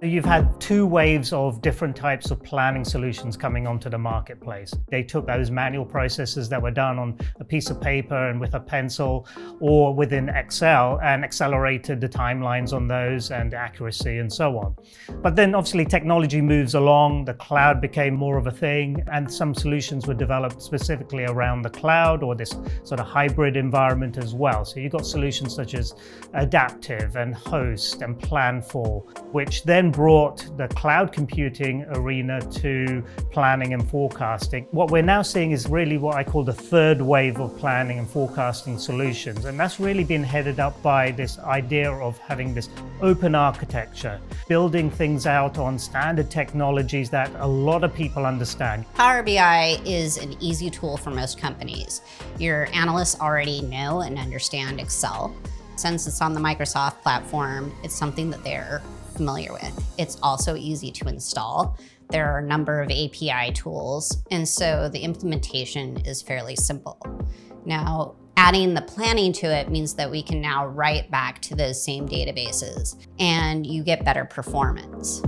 You've had two waves of different types of planning solutions coming onto the marketplace. They took those manual processes that were done on a piece of paper and with a pencil or within Excel and accelerated the timelines on those and accuracy and so on. But then obviously technology moves along, the cloud became more of a thing, and some solutions were developed specifically around the cloud or this sort of hybrid environment as well. So you've got solutions such as Adaptive and Host and Plan4, which then brought the cloud computing arena to planning and forecasting. What we're now seeing is really what I call the third wave of planning and forecasting solutions. And that's really been headed up by this idea of having this open architecture, building things out on standard technologies that a lot of people understand. Power BI is an easy tool for most companies. Your analysts already know and understand Excel. Since it's on the Microsoft platform, it's something that they're familiar with. It's also easy to install. There are a number of API tools, and so the implementation is fairly simple. Now, adding the planning to it means that we can now write back to those same databases, and you get better performance.